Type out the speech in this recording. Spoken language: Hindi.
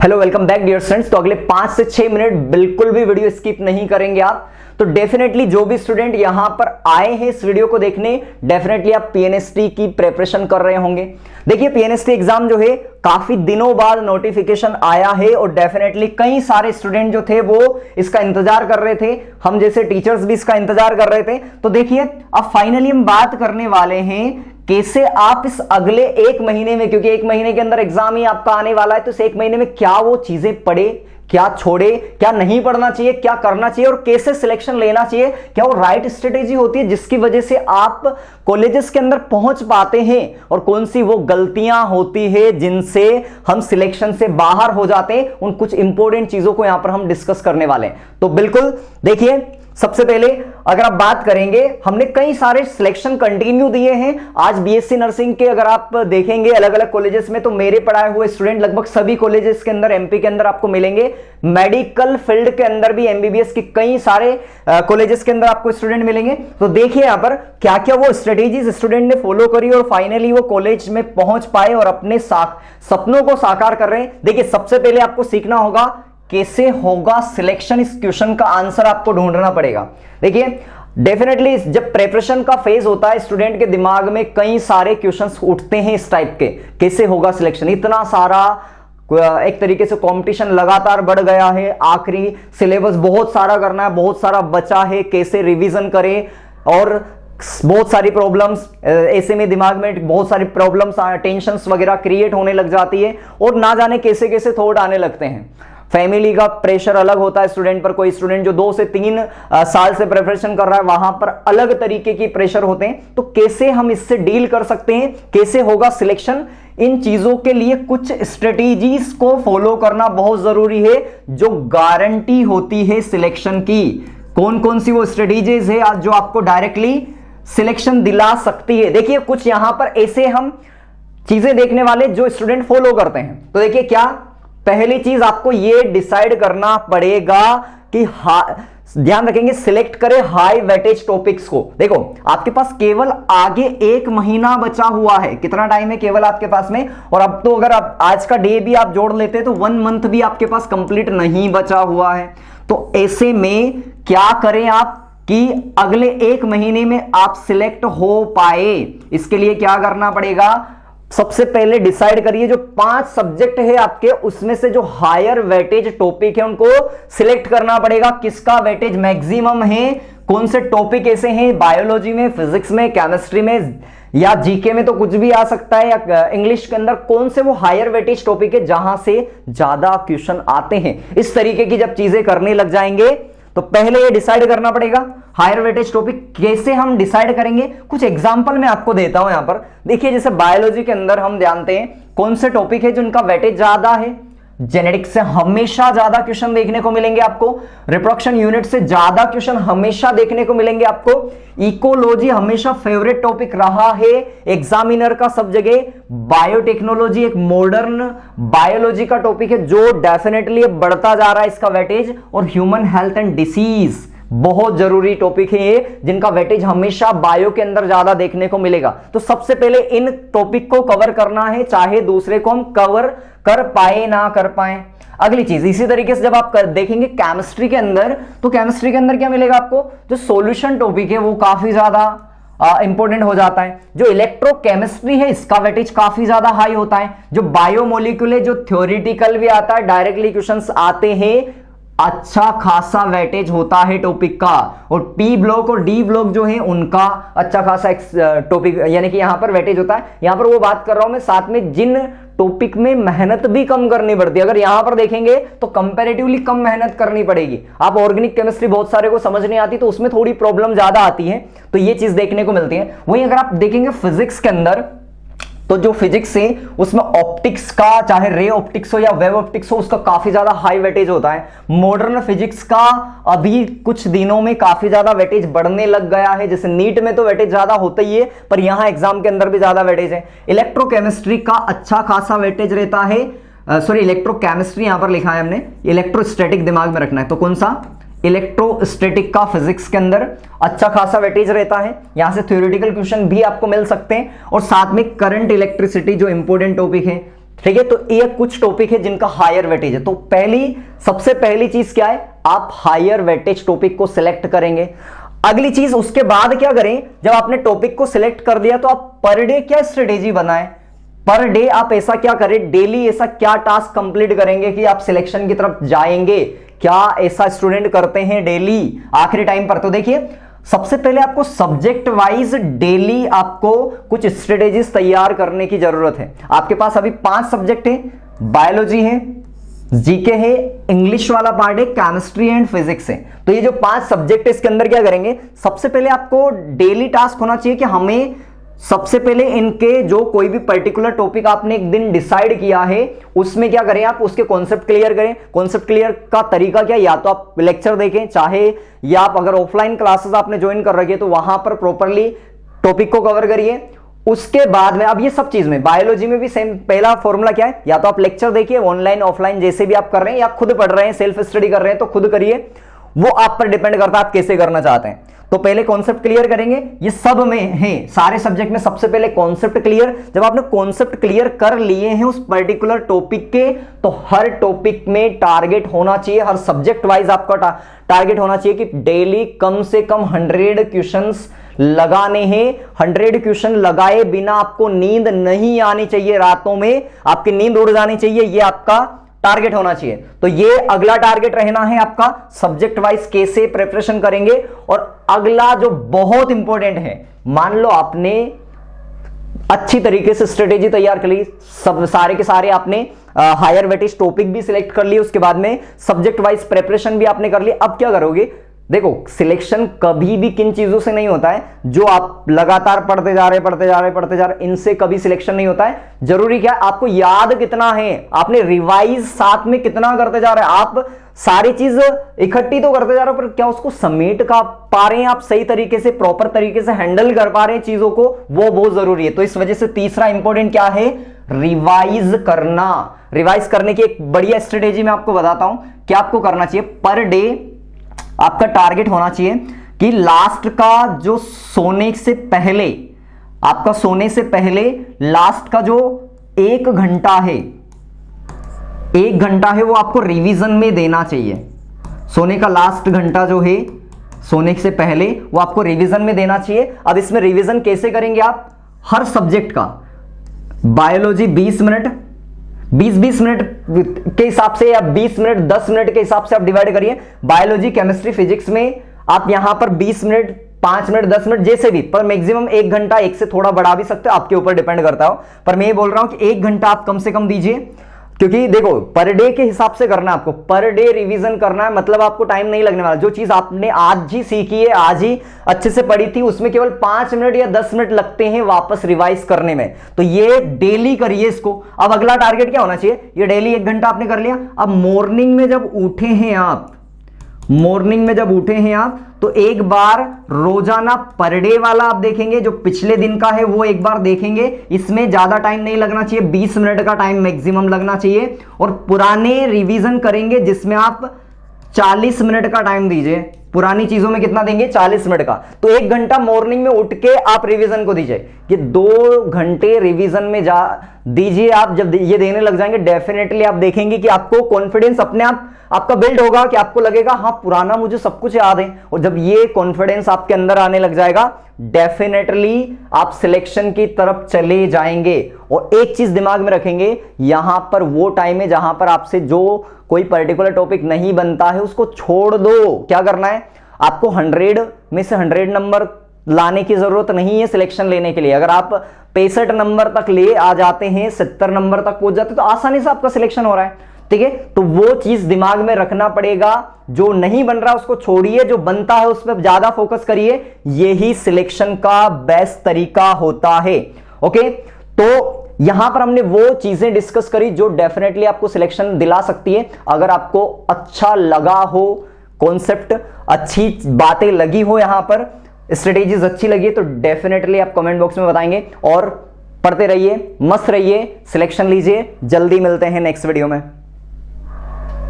Hello welcome back dear students. तो अगले 5 से 6 मिनट बिल्कुल भी वीडियो स्किप नहीं करेंगे आप। तो डेफिनेटली जो भी स्टूडेंट यहां पर आए हैं इस वीडियो को देखने, डेफिनेटली आप पीएनएसटी की प्रिपरेशन कर रहे होंगे। देखिए पीएनएसटी एग्जाम जो है काफी दिनों बाद नोटिफिकेशन आया है और डेफिनेटली कई सारे स्टूडेंट जो थे वो इसका इंतजार कर रहे थे, हम जैसे टीचर्स भी इसका इंतजार कर रहे थे। तो देखिए अब फाइनली हम बात करने वाले हैं कैसे आप इस अगले एक महीने में, क्योंकि एक महीने के अंदर एग्जाम ही आपका आने वाला है, तो इस एक महीने में क्या वो चीजें पढ़े, क्या छोड़े, क्या नहीं पढ़ना चाहिए, क्या करना चाहिए और कैसे सिलेक्शन लेना चाहिए, क्या वो राइट स्ट्रेटेजी होती है जिसकी वजह से आप कॉलेजेस के अंदर पहुंच पाते हैं और कौन सी वो गलतियां होती है जिनसे हम सिलेक्शन से बाहर हो जाते हैं। उन कुछ इंपॉर्टेंट चीजों को यहां पर हम डिस्कस करने वाले हैं। तो बिल्कुल देखिए, सबसे पहले अगर आप बात करेंगे, हमने कई सारे सिलेक्शन कंटिन्यू दिए हैं। आज बीएससी नर्सिंग के अगर आप देखेंगे अलग अलग कॉलेजेस में, तो मेरे पढ़ाए हुए स्टूडेंट लगभग सभी कॉलेजेस के अंदर एमपी के अंदर आपको मिलेंगे। मेडिकल फील्ड के अंदर भी एमबीबीएस की कई सारे कॉलेजेस के अंदर आपको स्टूडेंट मिलेंगे। तो देखिए यहां पर क्या क्या वो स्ट्रेटेजीज स्टूडेंट ने फॉलो करी और फाइनली वो कॉलेज में पहुंच पाए और अपने सपनों को साकार कर रहे हैं। देखिए सबसे पहले आपको सीखना होगा कैसे होगा सिलेक्शन। इस क्वेश्चन का आंसर आपको ढूंढना पड़ेगा। देखिए डेफिनेटली जब प्रिपरेशन का फेज होता है स्टूडेंट के दिमाग में कई सारे क्वेश्चंस उठते हैं इस टाइप के, कैसे होगा सिलेक्शन। इतना सारा एक तरीके से कंपटीशन लगातार बढ़ गया है, आखिरी सिलेबस बहुत सारा करना है, बहुत सारा बचा है, कैसे रिवीजन करें और बहुत सारी प्रॉब्लम्स ऐसे में दिमाग में बहुत सारी प्रॉब्लम्स टेंशंस वगैरह क्रिएट होने लग जाती है और ना जाने कैसे कैसे थॉट आने लगते हैं। फैमिली का प्रेशर अलग होता है स्टूडेंट पर। कोई स्टूडेंट जो 2 से 3 साल से प्रिपरेशन कर रहा है वहां पर अलग तरीके की प्रेशर होते हैं। तो कैसे हम इससे डील कर सकते हैं, कैसे होगा सिलेक्शन, इन चीजों के लिए कुछ स्ट्रेटेजीज को फॉलो करना बहुत जरूरी है जो गारंटी होती है सिलेक्शन की। कौन कौन सी वो स्ट्रेटेजीज है आज जो आपको डायरेक्टली सिलेक्शन दिला सकती है। देखिए कुछ यहां पर ऐसे हम चीजें देखने वाले जो स्टूडेंट फॉलो करते हैं। तो देखिए क्या पहली चीज आपको यह डिसाइड करना पड़ेगा कि ध्यान रखेंगे सिलेक्ट करें हाई वेटेज टॉपिक्स को। देखो आपके पास केवल आगे 1 महीना बचा हुआ है। कितना टाइम है केवल आपके पास में, और अब तो अगर आप आज का डे भी आप जोड़ लेते तो 1 मंथ भी आपके पास कंप्लीट नहीं बचा हुआ है। तो ऐसे में क्या करें आप कि अगले 1 महीने में आप सिलेक्ट हो पाए, इसके लिए क्या करना पड़ेगा। सबसे पहले डिसाइड करिए जो 5 सब्जेक्ट है आपके, उसमें से जो हायर वेटेज टॉपिक है उनको सिलेक्ट करना पड़ेगा। किसका वेटेज मैक्सिमम है, कौन से टॉपिक ऐसे हैं बायोलॉजी में, फिजिक्स में, केमिस्ट्री में या जीके में तो कुछ भी आ सकता है, या इंग्लिश के अंदर कौन से वो हायर वेटेज टॉपिक है जहां से ज्यादा क्वेश्चन आते हैं। इस तरीके की जब चीजें करने लग जाएंगे तो पहले ये डिसाइड करना पड़ेगा हायर वेटेज टॉपिक। कैसे हम डिसाइड करेंगे, कुछ एग्जांपल मैं आपको देता हूं यहां पर। देखिए जैसे बायोलॉजी के अंदर हम जानते हैं कौन से टॉपिक है जिनका वेटेज ज्यादा है। जेनेटिक्स से हमेशा ज्यादा क्वेश्चन देखने को मिलेंगे आपको। रिप्रोडक्शन यूनिट से ज्यादा क्वेश्चन हमेशा देखने को मिलेंगे आपको। इकोलॉजी हमेशा फेवरेट टॉपिक रहा है एग्जामिनर का सब जगह। बायोटेक्नोलॉजी एक मॉडर्न बायोलॉजी का टॉपिक है जो डेफिनेटली बढ़ता जा रहा है इसका वेटेज। और ह्यूमन हेल्थ एंड डिसीज बहुत जरूरी टॉपिक है ये, जिनका वेटेज हमेशा बायो के अंदर ज्यादा देखने को मिलेगा। तो सबसे पहले इन टॉपिक को कवर करना है, चाहे दूसरे को हम कवर कर पाए ना कर पाए। अगली चीज इसी तरीके से जब आप देखेंगे केमिस्ट्री के अंदर, तो केमिस्ट्री के अंदर क्या मिलेगा आपको, जो सॉल्यूशन टॉपिक है वो काफी ज्यादा इंपॉर्टेंट हो जाता है। जो इलेक्ट्रोकेमिस्ट्री है इसका वेटेज काफी ज्यादा हाई होता है। जो बायोमोलिक्यूल है जो थ्योरेटिकल भी आता है, डायरेक्टली क्वेश्चंस आते हैं, अच्छा खासा वेटेज होता है टॉपिक का। और पी ब्लॉक और डी ब्लॉक जो है उनका अच्छा खासा टॉपिक यानी कि यहां पर वेटेज होता है। यहां पर वो बात कर रहा हूं मैं साथ में जिन टॉपिक में मेहनत भी कम करनी पड़ती है। अगर यहां पर देखेंगे तो कंपैरेटिवली कम मेहनत करनी पड़ेगी। आप ऑर्गेनिक केमिस्ट्री बहुत सारे को समझ नहीं आती तो उसमें थोड़ी प्रॉब्लम ज्यादा आती है, तो ये चीज देखने को मिलती है। वहीं अगर आप देखेंगे फिजिक्स के अंदर, तो जो फिजिक्स है उसमें ऑप्टिक्स का, चाहे रे ऑप्टिक्स हो या वेव ऑप्टिक्स हो, उसका काफी ज्यादा हाई वेटेज होता है। मॉडर्न फिजिक्स का अभी कुछ दिनों में काफी ज्यादा वेटेज बढ़ने लग गया है। जैसे नीट में तो वेटेज ज्यादा होता ही है, पर यहां एग्जाम के अंदर भी ज्यादा वेटेज है। इलेक्ट्रोकेमिस्ट्री का अच्छा खासा वेटेज रहता है। सॉरी इलेक्ट्रोकेमिस्ट्री यहां पर लिखा है हमने, इलेक्ट्रोस्टैटिक दिमाग में रखना है। तो कौन सा, इलेक्ट्रोस्टैटिक का फिजिक्स के अंदर अच्छा खासा वेटेज रहता है। यहां से थ्योरेटिकल क्वेश्चन भी आपको मिल सकते हैं। और साथ में करंट इलेक्ट्रिसिटी जो इंपॉर्टेंट टॉपिक है, ठीक है, तो ये कुछ टॉपिक है जिनका हायर वेटेज है। तो सबसे पहली चीज क्या है, आप हायर वेटेज टॉपिक को सिलेक्ट करेंगे। अगली चीज उसके बाद क्या करें, जब आपने टॉपिक को सिलेक्ट कर दिया तो आप पर डे क्या स्ट्रेटेजी बनाएं, पर डे आप ऐसा क्या करें, डेली ऐसा क्या टास्क कंप्लीट करेंगे कि आप सिलेक्शन की तरफ जाएंगे। क्या ऐसा स्टूडेंट करते हैं डेली आखिरी टाइम पर? तो देखिए, सबसे पहले आपको सब्जेक्ट वाइज डेली आपको कुछ स्ट्रेटेजीज तैयार करने की जरूरत है। आपके पास अभी 5 सब्जेक्ट है, बायोलॉजी है, जीके है, इंग्लिश वाला पार्ट है, केमिस्ट्री एंड फिजिक्स है। तो ये जो 5 सब्जेक्ट है इसके अंदर क्या करेंगे, सबसे पहले आपको डेली टास्क होना चाहिए कि हमें सबसे पहले इनके जो कोई भी पर्टिकुलर टॉपिक आपने एक दिन डिसाइड किया है उसमें क्या करें, आप उसके कॉन्सेप्ट क्लियर करें। कॉन्सेप्ट क्लियर का तरीका क्या, या तो आप लेक्चर देखें, चाहे या आप अगर ऑफलाइन क्लासेस आपने ज्वाइन कर रखी है तो वहां पर प्रॉपरली टॉपिक को कवर करिए। उसके बाद में अब ये सब चीज में बायोलॉजी में भी सेम पहला फॉर्मूला क्या है, या तो आप लेक्चर देखिए ऑनलाइन ऑफलाइन जैसे भी आप कर रहे हैं, या खुद पढ़ रहे हैं सेल्फ स्टडी कर रहे हैं तो खुद करिए, वो आप पर डिपेंड करता है आप कैसे करना चाहते हैं। तो पहले कॉन्सेप्ट क्लियर करेंगे, ये सब में है सारे सब्जेक्ट में सबसे पहले कॉन्सेप्ट क्लियर। जब आपने कॉन्सेप्ट क्लियर कर लिए हैं उस पर्टिकुलर टॉपिक के, तो हर टॉपिक में टारगेट होना चाहिए, हर सब्जेक्ट वाइज आपका टारगेट होना चाहिए कि डेली कम से कम 100 क्वेश्चंस लगाने हैं। 100 क्वेश्चन लगाए बिना आपको नींद नहीं आनी चाहिए, रातों में आपकी नींद उड़ जानी चाहिए, ये आपका टारगेट होना चाहिए। तो ये अगला टारगेट रहना है आपका, सब्जेक्ट वाइज कैसे प्रिपरेशन करेंगे। और अगला जो बहुत इंपॉर्टेंट है, मान लो आपने अच्छी तरीके से स्ट्रेटेजी तैयार कर ली, सब सारे के सारे आपने हायर वेटेज टॉपिक भी सिलेक्ट कर लिए, उसके बाद में सब्जेक्ट वाइज प्रिपरेशन भी आपने कर ली। अब क्या करोगे, देखो सिलेक्शन कभी भी किन चीजों से नहीं होता है, जो आप लगातार पढ़ते जा रहे इनसे कभी सिलेक्शन नहीं होता है। जरूरी क्या है, आपको याद कितना है, आपने रिवाइज साथ में कितना करते जा रहे हैं। आप सारी चीज इकट्ठी तो करते जा रहे हो, पर क्या उसको समेट का पा रहे हैं आप सही तरीके से, प्रॉपर तरीके से हैंडल कर पा रहे हैं चीजों को, वो बहुत जरूरी है। तो इस वजह से तीसरा इंपॉर्टेंट क्या है, रिवाइज करना। रिवाइज करने की एक बढ़िया स्ट्रेटेजी मैं आपको बताता हूं। क्या आपको करना चाहिए, पर डे आपका टारगेट होना चाहिए कि लास्ट का जो सोने से पहले, आपका सोने से पहले लास्ट का जो 1 घंटा है, 1 घंटा है वो आपको रिवीजन में देना चाहिए। सोने का लास्ट घंटा जो है सोने से पहले वो आपको रिवीजन में देना चाहिए। अब इसमें रिवीजन कैसे करेंगे आप, हर सब्जेक्ट का, बायोलॉजी 20 मिनट, 20-20 मिनट के हिसाब से या 20 मिनट 10 मिनट के हिसाब से आप डिवाइड करिए। बायोलॉजी केमिस्ट्री फिजिक्स में आप यहां पर 20 मिनट 5 मिनट 10 मिनट जैसे भी, पर मैक्सिमम 1 घंटा, 1 से थोड़ा बढ़ा भी सकते हो, आपके ऊपर डिपेंड करता हो। पर मैं ये बोल रहा हूं कि 1 घंटा आप कम से कम दीजिए, क्योंकि देखो पर डे के हिसाब से करना है आपको, पर डे रिवीजन करना है, मतलब आपको टाइम नहीं लगने वाला। जो चीज आपने आज ही सीखी है, आज ही अच्छे से पढ़ी थी, उसमें केवल 5 मिनट या 10 मिनट लगते हैं वापस रिवाइज करने में। तो ये डेली करिए इसको। अब अगला टारगेट क्या होना चाहिए, ये डेली 1 घंटा आपने कर लिया। अब मॉर्निंग में जब उठे हैं आप, तो एक बार रोजाना पर डे वाला आप देखेंगे, जो पिछले दिन का है वो एक बार देखेंगे। इसमें ज्यादा टाइम नहीं लगना चाहिए, 20 मिनट का टाइम मैक्सिमम लगना चाहिए। और पुराने रिवीजन करेंगे जिसमें आप 40 मिनट का टाइम दीजिए। पुरानी चीजों में कितना देंगे, 40 मिनट का। तो 1 घंटा मॉर्निंग में उठ के आप रिवीजन को दीजिए। ये 2 घंटे रिवीजन में जा दीजिए आप। जब ये देने लग जाएंगे, डेफिनेटली आप देखेंगे कि आपको कॉन्फिडेंस अपने आप आपका बिल्ड होगा, कि आपको लगेगा हाँ पुराना मुझे सब कुछ याद है। और जब ये कॉन्फिडेंस आपके अंदर आने लग जाएगा, डेफिनेटली आप सिलेक्शन की तरफ चले जाएंगे। और एक चीज दिमाग में रखेंगे, यहां पर वो टाइम है जहां पर आपसे जो कोई पर्टिकुलर टॉपिक नहीं बनता है उसको छोड़ दो। क्या करना है, आपको 100 में से 100 नंबर लाने की जरूरत नहीं है सिलेक्शन लेने के लिए। अगर आप 65 नंबर तक ले आ जाते हैं, 70 नंबर तक पहुंच जाते हैं, तो आसानी से आपका सिलेक्शन हो रहा है। ठीक है, तो वो चीज दिमाग में रखना पड़ेगा। जो नहीं बन रहा उसको छोड़िए, जो बनता है उस पर ज्यादा फोकस करिए। यही सिलेक्शन का बेस्ट तरीका होता है। ओके, तो यहां पर हमने वो चीजें डिस्कस करी जो डेफिनेटली आपको सिलेक्शन दिला सकती है। अगर आपको अच्छा लगा हो, कॉन्सेप्ट अच्छी बातें लगी हो, यहां पर स्ट्रेटेजीज अच्छी लगी, तो डेफिनेटली आप कमेंट बॉक्स में बताएंगे। और पढ़ते रहिए, मस्त रहिए, सिलेक्शन लीजिए। जल्दी मिलते हैं नेक्स्ट वीडियो में।